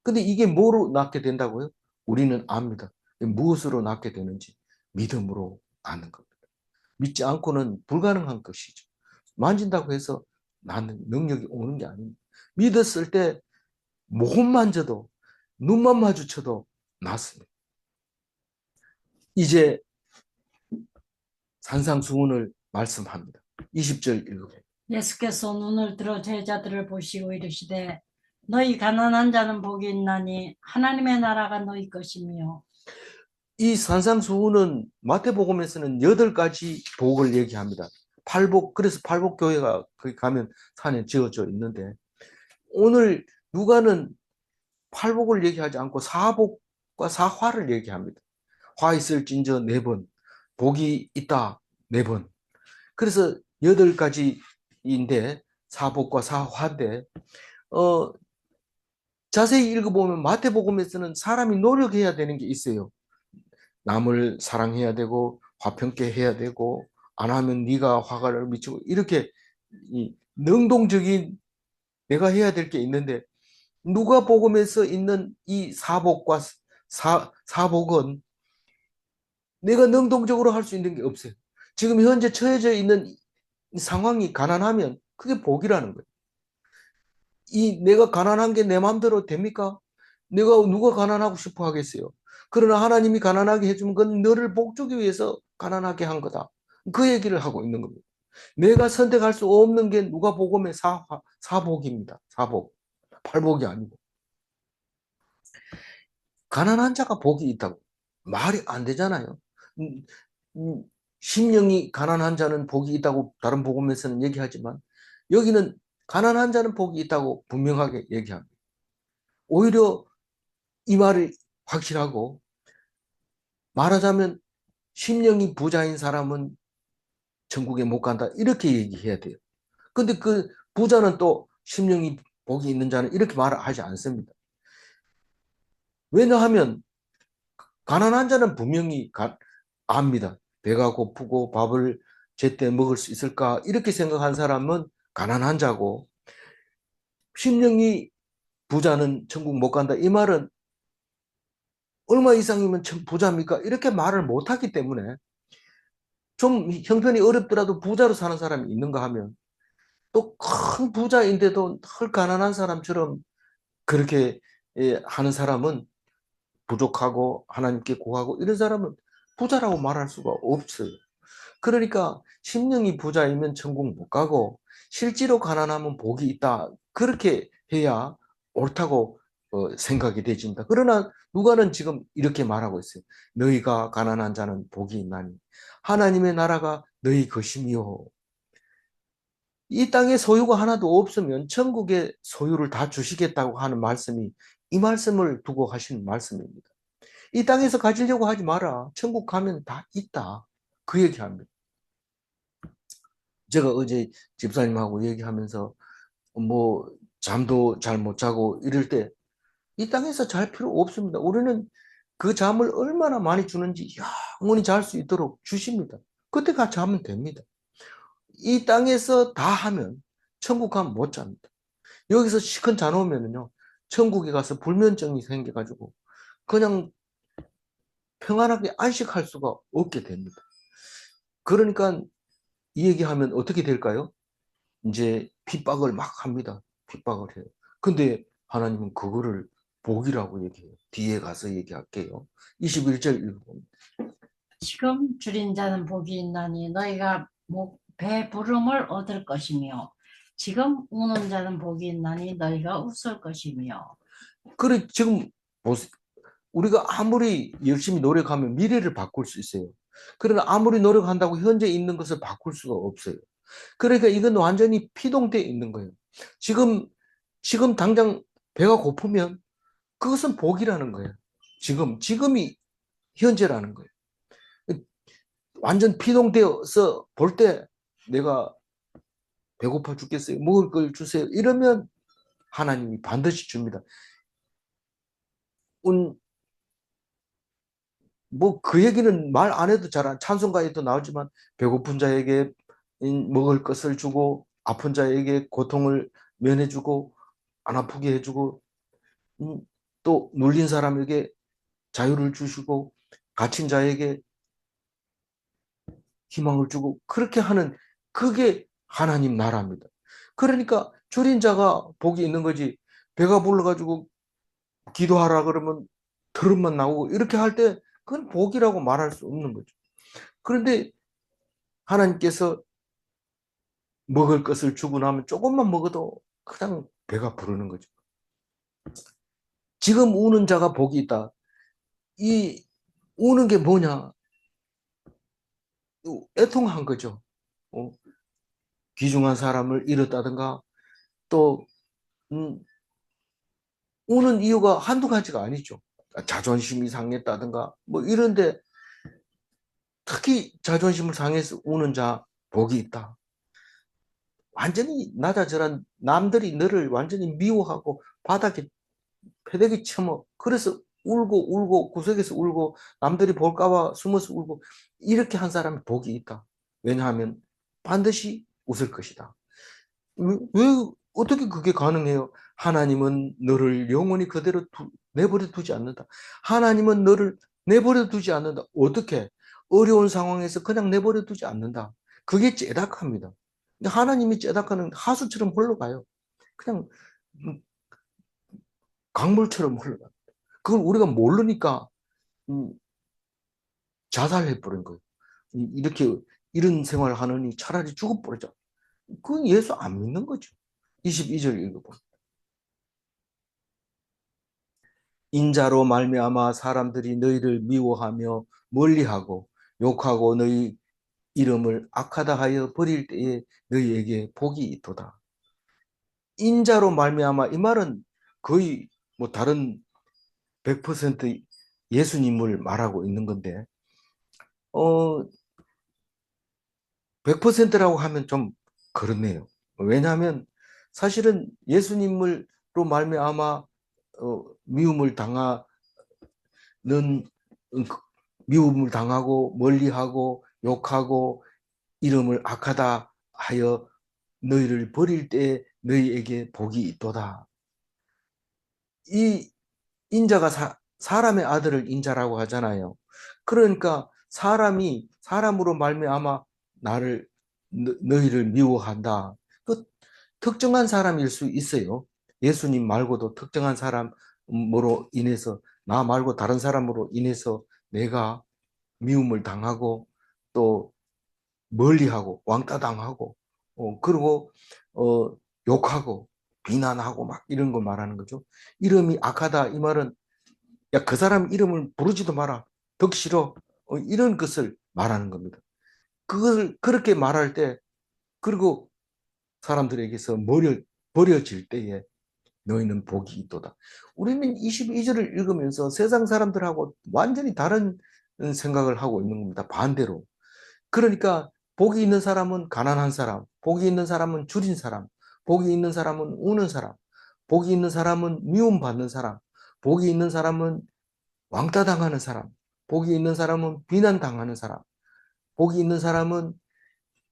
근데 이게 뭐로 낫게 된다고요? 우리는 압니다. 무엇으로 낫게 되는지 믿음으로 아는 겁니다. 믿지 않고는 불가능한 것이죠. 만진다고 해서 나는 능력이 오는 게 아닙니다. 믿었을 때 몸 만져도 눈만 마주쳐도 낫습니다. 이제 산상수훈을 말씀합니다. 20절 읽어보세요. 예수께서 눈을 들어 제자들을 보시고 이르시되 너희 가난한 자는 복이 있나니 하나님의 나라가 너희 것이며. 이 산상수훈은 마태복음에서는 8가지 복을 얘기합니다. 팔복, 그래서 팔복교회가 거기 가면 산에 지어져 있는데, 오늘 누가는 팔복을 얘기하지 않고 사복과 사화를 얘기합니다. 화 있을진저 네 번, 복이 있다 네 번. 그래서 8가지인데 사복과 사화인데, 어, 자세히 읽어보면 마태복음에서는 사람이 노력해야 되는 게 있어요. 남을 사랑해야 되고 화평케 해야 되고 안 하면 네가 화가 미치고 이렇게 이 능동적인 내가 해야 될 게 있는데, 누가복음에서 있는 이 사복과 사복은 내가 능동적으로 할 수 있는 게 없어요. 지금 현재 처해져 있는 이 상황이 가난하면 그게 복이라는 거예요. 이 내가 가난한 게 내 마음대로 됩니까? 누가 가난하고 싶어 하겠어요? 그러나 하나님이 가난하게 해주면 그건 너를 복 주기 위해서 가난하게 한 거다. 그 얘기를 하고 있는 겁니다. 내가 선택할 수 없는 게 누가복음의 사복입니다. 사복. 팔복이 아니고. 가난한 자가 복이 있다고. 말이 안 되잖아요. 음, 음, 심령이 가난한 자는 복이 있다고 다른 복음에서는 얘기하지만, 여기는 가난한 자는 복이 있다고 분명하게 얘기합니다. 오히려 이 말이 확실하고, 말하자면 심령이 부자인 사람은 천국에 못 간다 이렇게 얘기해야 돼요. 근데 그 부자는 또 심령이 복이 있는 자는 이렇게 말을 하지 않습니다. 왜냐하면 가난한 자는 분명히 압니다. 배가 고프고 밥을 제때 먹을 수 있을까 이렇게 생각한 사람은 가난한 자고, 심령이 부자는 천국 못 간다 이 말은 얼마 이상이면 부자입니까? 이렇게 말을 못하기 때문에, 좀 형편이 어렵더라도 부자로 사는 사람이 있는가 하면, 또 큰 부자인데도 늘 가난한 사람처럼 그렇게 하는 사람은 부족하고 하나님께 구하고 이런 사람은 부자라고 말할 수가 없어요. 그러니까 심령이 부자이면 천국 못 가고 실제로 가난하면 복이 있다. 그렇게 해야 옳다고 생각이 되집니다. 그러나 누가는 지금 이렇게 말하고 있어요. 너희가 가난한 자는 복이 있나니 하나님의 나라가 너희 것이며, 이 땅에 소유가 하나도 없으면 천국의 소유를 다 주시겠다고 하는 말씀이 이 말씀을 두고 하시는 말씀입니다. 이 땅에서 가지려고 하지 마라. 천국 가면 다 있다. 그 얘기합니다. 제가 어제 집사님하고 얘기하면서 뭐 잠도 잘 못 자고 이럴 때, 이 땅에서 잘 필요 없습니다. 우리는 그 잠을 얼마나 많이 주는지 영원히 잘 수 있도록 주십니다. 그때 같이 자면 됩니다. 이 땅에서 다 하면 천국 가면 못 잡니다. 여기서 시큰 자놓으면요, 천국에 가서 불면증이 생겨가지고 그냥 평안하게 안식할 수가 없게 됩니다. 그러니까 이 얘기하면 어떻게 될까요? 이제 핍박을 막 합니다. 핍박을 해요. 근데 하나님은 그거를 복이라고 얘기해요. 뒤에 가서 얘기할게요. 21절 읽어봅니다. 지금 줄인 자는 복이 있나니 너희가 배부름을 얻을 것이며 지금 우는 자는 복이 있나니 너희가 웃을 것이며. 그래, 지금 보세요. 우리가 아무리 열심히 노력하면 미래를 바꿀 수 있어요. 그러나 아무리 노력한다고 현재 있는 것을 바꿀 수가 없어요. 그러니까 이건 완전히 피동되어 있는 거예요. 지금 당장 배가 고프면 그것은 복이라는 거예요. 지금이 현재라는 거예요. 완전 피동되어서 볼 때 내가 배고파 죽겠어요. 먹을 걸 주세요. 이러면 하나님이 반드시 줍니다. 뭐 그 얘기는 말 안 해도 잘 찬송가에도 나오지만, 배고픈 자에게 먹을 것을 주고 아픈 자에게 고통을 면해주고 안 아프게 해주고, 또 눌린 사람에게 자유를 주시고 갇힌 자에게 희망을 주고, 그렇게 하는 그게 하나님 나라입니다. 그러니까 줄인 자가 복이 있는 거지, 배가 불러가지고 기도하라 그러면 더름만 나오고 이렇게 할 때 그건 복이라고 말할 수 없는 거죠. 그런데 하나님께서 먹을 것을 주고 나면 조금만 먹어도 그냥 배가 부르는 거죠. 지금 우는 자가 복이 있다. 이 우는 게 뭐냐? 애통한 거죠. 귀중한 사람을 잃었다든가 또 우는 이유가 한두 가지가 아니죠. 자존심이 상했다든가 뭐 이런데 특히 자존심을 상해서 우는 자 복이 있다. 완전히 낮아져란 남들이 너를 완전히 미워하고 바닥에 패대기 쳐머 그래서 울고 울고 구석에서 울고 남들이 볼까봐 숨어서 울고 이렇게 한 사람이 복이 있다. 왜냐하면 반드시 웃을 것이다. 왜 어떻게 그게 가능해요? 하나님은 너를 영원히 그대로 내버려 두지 않는다. 하나님은 너를 내버려 두지 않는다. 어떻게? 어려운 상황에서 그냥 내버려 두지 않는다. 그게 째dak합니다. 근데 하나님이 째dak하는 하수처럼 흘러가요. 그냥 강물처럼 흘러가. 그걸 우리가 모르니까 음, 자살해버린 거예요. 이렇게 이런 생활을 하느니 차라리 죽어버리자. 그건 예수 안 믿는 거죠. 22절 읽어보면. 인자로 말미암아 사람들이 너희를 미워하며 멀리하고 욕하고 너희 이름을 악하다 하여 버릴 때에 너희에게 복이 있도다. 인자로 말미암아 이 말은 거의 뭐 다른 100% 예수님을 말하고 있는 건데 100%라고 하면 좀 그렇네요. 왜냐하면 사실은 예수님으로 말미암아 미움을 당하는 미움을 당하고 멀리하고 욕하고 이름을 악하다 하여 너희를 버릴 때 너희에게 복이 있도다. 이 인자가 사람의 아들을 인자라고 하잖아요. 그러니까 사람이 사람으로 말미암아 나를 너희를 미워한다. 그 특정한 사람일 수 있어요. 예수님 말고도 특정한 사람으로 인해서 나 말고 다른 사람으로 인해서 내가 미움을 당하고 또 멀리하고 왕따 당하고 그리고 어, 욕하고 비난하고 막 이런 거 말하는 거죠. 이름이 악하다 이 말은 야 그 사람 이름을 부르지도 마라. 덕 싫어. 이런 것을 말하는 겁니다. 그걸 그렇게 말할 때 그리고 사람들에게서 버려질 때에 너희는 복이 있도다. 우리는 22절을 읽으면서 세상 사람들하고 완전히 다른 생각을 하고 있는 겁니다. 반대로. 그러니까 복이 있는 사람은 가난한 사람, 복이 있는 사람은 줄인 사람, 복이 있는 사람은 우는 사람, 복이 있는 사람은 미움받는 사람, 복이 있는 사람은 왕따 당하는 사람, 복이 있는 사람은 비난당하는 사람, 복이 있는 사람은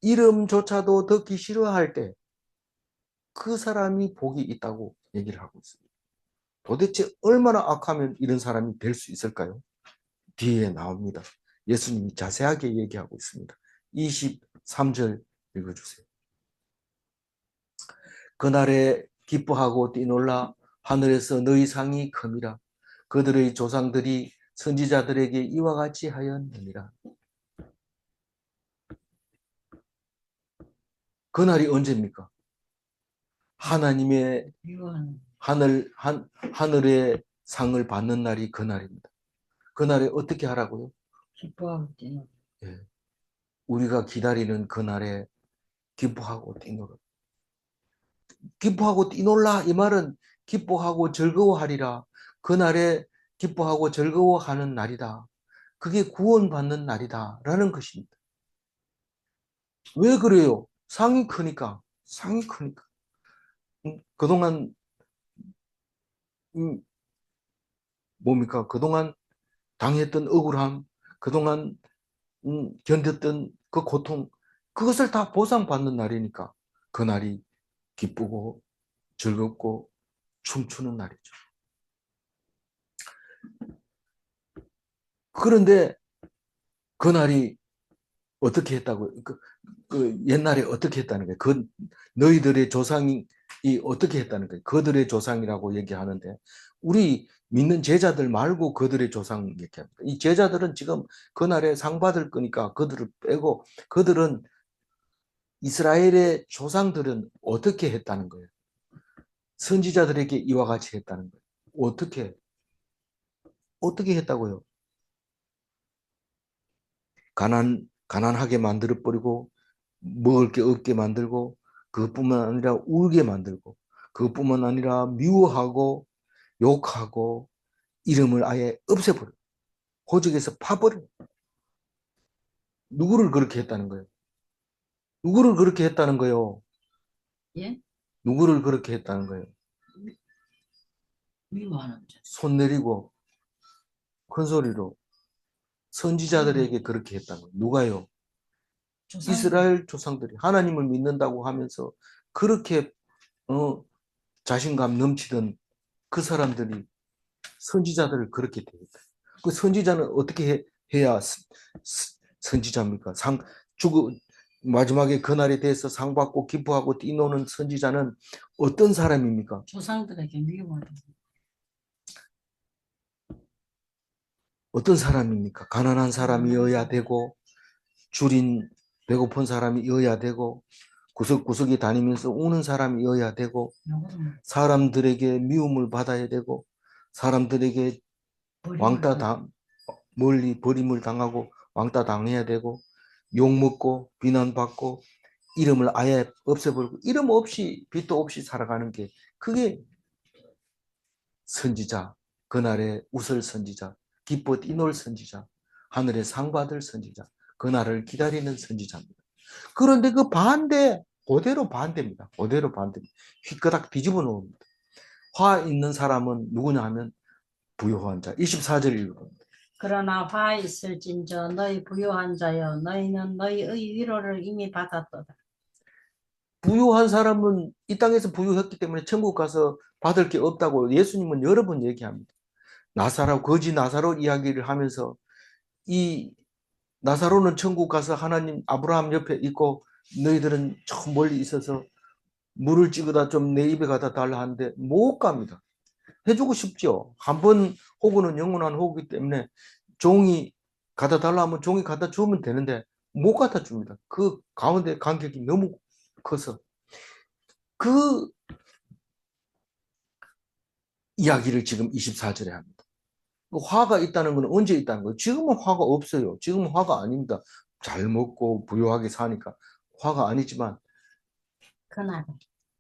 이름조차도 듣기 싫어할 때 그 사람이 복이 있다고 얘기를 하고 있습니다. 도대체 얼마나 악하면 이런 사람이 될 수 있을까요? 뒤에 나옵니다. 예수님이 자세하게 얘기하고 있습니다. 23절 읽어주세요. 그날에 기뻐하고 뛰놀라 하늘에서 너희 상이 큼이라 그들의 조상들이 선지자들에게 이와 같이 하였느니라. 그날이 언제입니까? 하나님의 이건 하늘의 상을 받는 날이 그날입니다. 그날에 어떻게 하라고요? 기뻐하고 뛰는. 예, 우리가 기다리는 그날에 기뻐하고 뛰놀라. 기뻐하고 뛰놀라 이 말은 기뻐하고 즐거워하리라. 그날에 기뻐하고 즐거워하는 날이다. 그게 구원받는 날이다 라는 것입니다. 왜 그래요? 상이 크니까. 상이 크니까. 그동안 뭡니까? 그동안 당했던 억울함, 그동안 견뎠던 그 고통, 그것을 다 보상받는 날이니까 그날이 기쁘고 즐겁고 춤추는 날이죠. 그런데 그날이 어떻게 했다고, 그 옛날에 어떻게 했다는 거예요? 그 너희들의 조상이 어떻게 했다는 거예요? 그들의 조상이라고 얘기하는데 우리 믿는 제자들 말고 그들의 조상 얘기합니다. 이 제자들은 지금 그날에 상 받을 거니까 그들을 빼고 그들은 이스라엘의 조상들은 어떻게 했다는 거예요? 선지자들에게 이와 같이 했다는 거예요. 어떻게 했다고요? 가난하게 만들어 버리고 먹을 게 없게 만들고, 그것뿐만 아니라 울게 만들고, 그것뿐만 아니라 미워하고 욕하고 이름을 아예 없애버려. 호적에서 파버려. 누구를 그렇게 했다는 거예요? 누구를 그렇게 했다는 거예요? 예? 누구를 그렇게 했다는 거예요? 미워하는 자. 손 내리고 큰 소리로 선지자들에게 그렇게 했다는 거예요. 누가요? 조상들. 이스라엘 조상들이 하나님을 믿는다고 하면서 그렇게 자신감 넘치던 그 사람들이 선지자들을 그렇게 대했다. 그 선지자는 어떻게 해야 선지자입니까? 마지막에 그날에 대해서 상 받고 기뻐하고 뛰노는 선지자는 어떤 사람입니까? 조상들에게 미워하는. 어떤 사람입니까? 가난한 사람이어야 되고, 줄인 배고픈 사람이어야 되고, 구석구석에 다니면서 우는 사람이어야 되고, 사람들에게 미움을 받아야 되고, 사람들에게 멀리 버림을 당하고 왕따 당해야 되고, 욕먹고 비난받고 이름을 아예 없애버리고 이름 없이 빛도 없이 살아가는 게 그게 선지자, 그날의 웃을 선지자, 기뻐 뛰놀 선지자, 하늘의 상 받을 선지자, 그날을 기다리는 선지자입니다. 그런데 그 반대, 그대로 반대입니다. 그대로 반대입니다. 휘끄닥 뒤집어 놓습니다. 화 있는 사람은 누구냐 하면 부요한 자. 24절 읽어봅니다. 그러나 화 있을진저 너희 부요한 자여 너희는 너희의 위로를 이미 받았도다. 부유한 사람은 이 땅에서 부유했기 때문에 천국 가서 받을 게 없다고 예수님은 여러 번 얘기합니다. 거지 나사로 이야기를 하면서 이 나사로는 천국 가서 하나님 아브라함 옆에 있고 너희들은 저 멀리 있어서 물을 찍어다 좀 내 입에 갖다 달라 하는데 못 갑니다. 해주고 싶죠. 한 번 호구는 영원한 호구이기 때문에 종이 갖다 달라 하면 종이 갖다 주면 되는데 못 갖다 줍니다. 그 가운데 간격이 너무 커서 그 이야기를 지금 24절에 합니다. 화가 있다는 건 언제 있다는 거예요? 지금은 화가 없어요. 지금은 화가 아닙니다. 잘 먹고 부유하게 사니까 화가 아니지만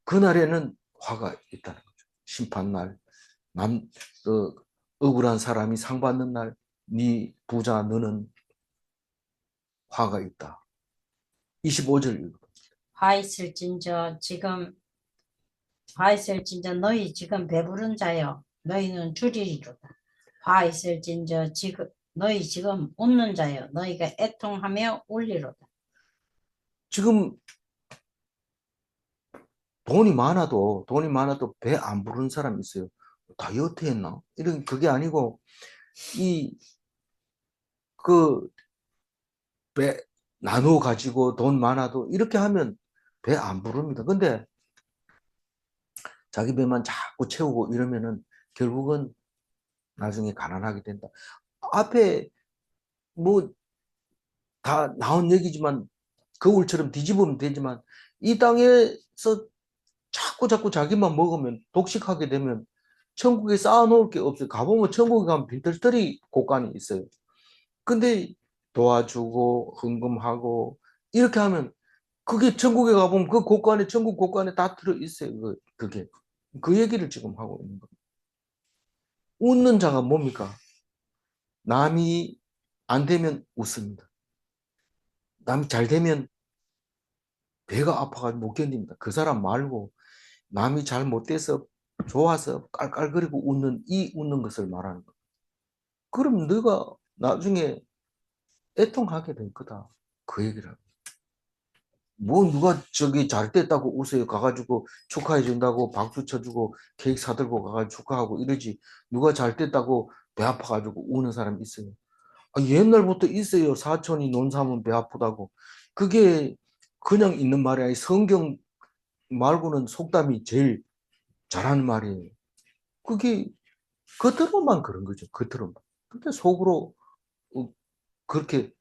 그날에는 화가 있다는 거죠. 심판날, 억울한 사람이 상 받는 날, 네 부자 너는 화가 있다. 25절 읽어. 화 있을진저 너희 지금 배부른 자여 너희는 줄이리로다. 화 있을진저 너희 지금 웃는 자여 너희가 애통하며 울리로다. 지금 돈이 많아도 배 안 부르는 사람 있어요. 다이어트 했나? 이런 그게 아니고 그 배 나누어 가지고 돈 많아도 이렇게 하면 배 안 부릅니다. 근데 자기 배만 자꾸 채우고 이러면은 결국은 나중에 가난하게 된다. 앞에 뭐 다 나온 얘기지만 거울처럼 뒤집으면 되지만 이 땅에서 자꾸 자기만 먹으면 독식하게 되면 천국에 쌓아놓을 게 없어요. 가보면 천국에 가면 빈털터리 곳간이 있어요. 근데 도와주고 헌금하고 이렇게 하면 그게 천국에 가보면 그 곳간에 천국 곳간에 다 들어 있어요. 그게 그 얘기를 지금 하고 있는 겁니다. 웃는 자가 뭡니까? 남이 안 되면 웃습니다. 남이 잘 되면 배가 아파가지고 못 견딥니다. 그 사람 말고 남이 잘 못돼서 좋아서 깔깔거리고 웃는 것을 말하는 거예요. 그럼 너가 나중에 애통하게 될 거다. 그 얘기를 합니다. 뭐 누가 저기 잘 됐다고 웃어요. 가가지고 축하해 준다고 박수 쳐주고 케이크 사들고 가가지고 축하하고 이러지. 누가 잘 됐다고 배 아파가지고 우는 사람 있어요. 옛날부터 있어요. 사촌이 논 삼으면 배 아프다고. 그게 그냥 있는 말이 아니라 성경 말고는 속담이 제일 잘하는 말이에요. 그게 겉으로만 그런 거죠. 겉으로만. 근데 속으로 그렇게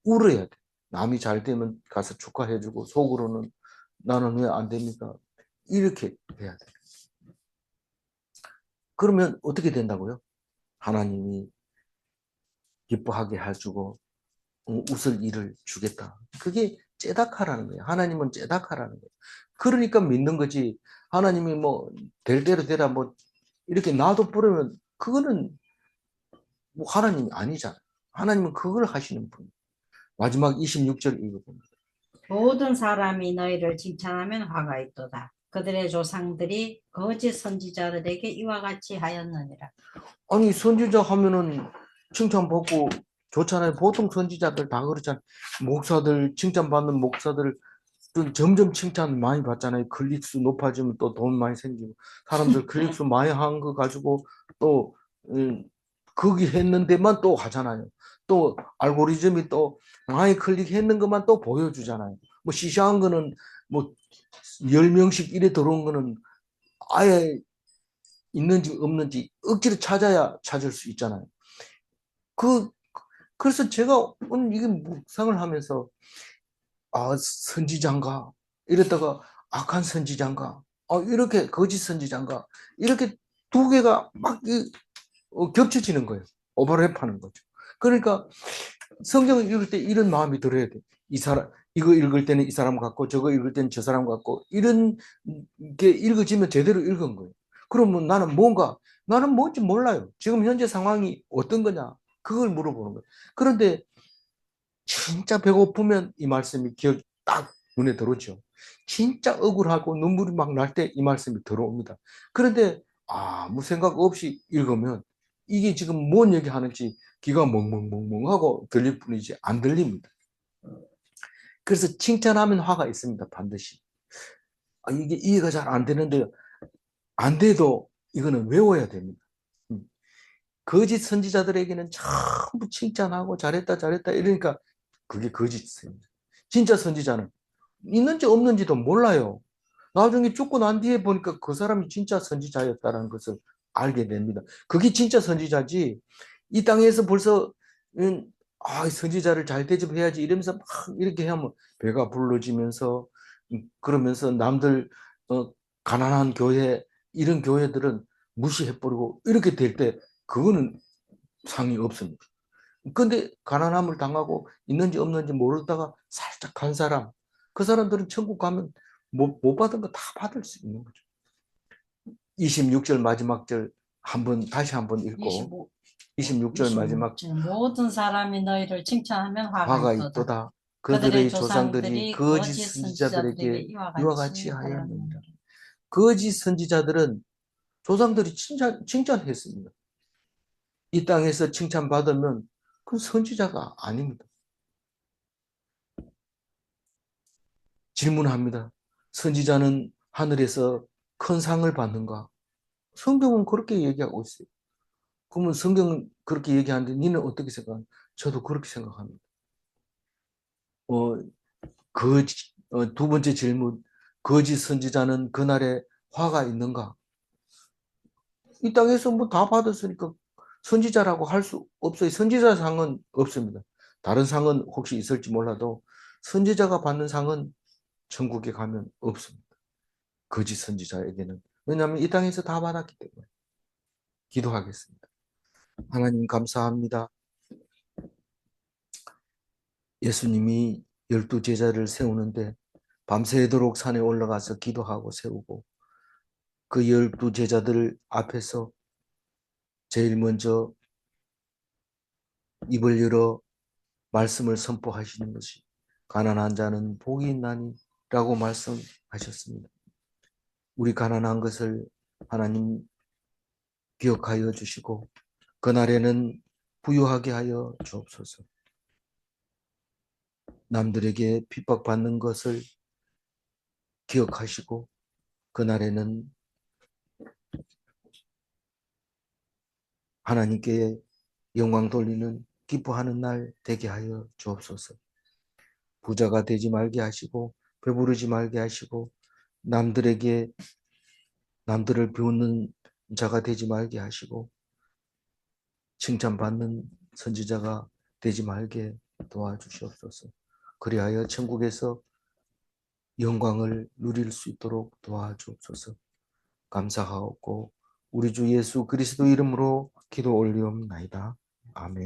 울어야 돼. 남이 잘 되면 가서 축하해주고 속으로는 나는 왜 안 됩니까? 이렇게 해야 돼. 그러면 어떻게 된다고요? 하나님이 기뻐하게 해주고 웃을 일을 주겠다. 그게 째닥하라는 거예요. 하나님은 째닥하라는 거예요. 그러니까 믿는 거지. 하나님이 뭐 될 대로 되라 뭐 이렇게 놔둬 버리면 그거는 뭐 하나님이 아니잖아요. 하나님은 그걸 하시는 분. 마지막 26절 읽어봅니다. 모든 사람이 너희를 칭찬하면 화가 있도다. 그들의 조상들이 거짓 선지자들에게 이와 같이 하였느니라. 아니 선지자 하면은 칭찬받고 좋잖아요. 보통 선지자들 다 그렇잖아요. 목사들 칭찬받는 목사들 점점 칭찬 많이 받잖아요. 클릭수 높아지면 또 돈 많이 생기고 사람들 클릭수 많이 한 거 가지고 또 거기 했는 데만 또 하잖아요. 또 알고리즘이 또 많이 클릭했는 것만 또 보여주잖아요. 뭐 시시한 거는 뭐 10명씩 이래 들어온 거는 아예 있는지 없는지 억지로 찾아야 찾을 수 있잖아요. 그 그래서 제가 오늘 이게 묵상을 하면서 아 선지자인가 이랬다가 악한 선지자인가 이렇게 거짓 선지자인가 이렇게 두 개가 막 겹쳐지는 거예요. 오버랩하는 거죠. 그러니까 성경을 읽을 때 이런 마음이 들어야 돼. 이 사람 이거 읽을 때는 이 사람 같고 저거 읽을 때는 저 사람 같고 이런 게 읽어지면 제대로 읽은 거예요. 그러면 나는 뭔지 몰라요. 지금 현재 상황이 어떤 거냐 그걸 물어보는 거예요. 그런데 진짜 배고프면 이 말씀이 기억 딱 눈에 들어오죠. 진짜 억울하고 눈물이 막 날 때 이 말씀이 들어옵니다. 그런데 아무 생각 없이 읽으면 이게 지금 뭔 얘기하는지 귀가 멍멍멍멍하고 들릴 뿐이지 안 들립니다. 그래서 칭찬하면 화가 있습니다. 반드시. 이게 이해가 잘 안 되는데 안 돼도 이거는 외워야 됩니다. 거짓 선지자들에게는 전부 칭찬하고 잘했다 잘했다 이러니까 그게 거짓 선지자. 진짜 선지자는 있는지 없는지도 몰라요. 나중에 죽고 난 뒤에 보니까 그 사람이 진짜 선지자였다는 것을 알게 됩니다. 그게 진짜 선지자지. 이 땅에서 벌써 선지자를 잘 대접해야지 이러면서 막 이렇게 하면 배가 불러지면서 그러면서 남들 가난한 교회 이런 교회들은 무시해버리고 이렇게 될 때 그거는 상이 없습니다. 근데 가난함을 당하고 있는지 없는지 모르다가 살짝 간 사람, 그 사람들은 천국 가면 못 받은 거 다 받을 수 있는 거죠. 26절 마지막 절 다시 한번 읽고 26절 마지막 26절 모든 사람이 너희를 칭찬하면 화가 화가 있도다. 있도다. 그들의 그들의 조상들이 조상들이 거짓 거짓 선지자들에게 선지자들에게 이와 이와 같이 같이 하였느니라. 하였느니라. 거짓 선지자들은 조상들이 칭찬했습니다. 이 땅에서 칭찬받으면 그건 선지자가 아닙니다. 질문합니다. 선지자는 하늘에서 큰 상을 받는가? 성경은 그렇게 얘기하고 있어요. 그러면 성경은 그렇게 얘기하는데 니는 어떻게 생각하냐? 저도 그렇게 생각합니다. 어, 두 번째 질문. 거짓 선지자는 그날에 화가 있는가? 이 땅에서 뭐 다 받았으니까 선지자라고 할 수 없어요. 선지자 상은 없습니다. 다른 상은 혹시 있을지 몰라도 선지자가 받는 상은 천국에 가면 없습니다. 거짓 선지자에게는. 왜냐하면 이 땅에서 다 받았기 때문에. 기도하겠습니다. 하나님 감사합니다. 예수님이 12제자를 세우는데 밤새도록 산에 올라가서 기도하고 세우고 그 12제자들 앞에서 제일 먼저 입을 열어 말씀을 선포하시는 것이 가난한 자는 복이 있나니 라고 말씀하셨습니다. 우리 가난한 것을 하나님 기억하여 주시고 그날에는 부유하게 하여 주옵소서. 남들에게 핍박받는 것을 기억하시고 그날에는 하나님께 영광 돌리는 기뻐하는 날 되게 하여 주옵소서. 부자가 되지 말게 하시고 배부르지 말게 하시고 남들을 비웃는 자가 되지 말게 하시고 칭찬받는 선지자가 되지 말게 도와주시옵소서. 그리하여 천국에서 영광을 누릴 수 있도록 도와주옵소서. 감사하옵고 우리 주 예수 그리스도 이름으로 기도 올리옵나이다. 아멘.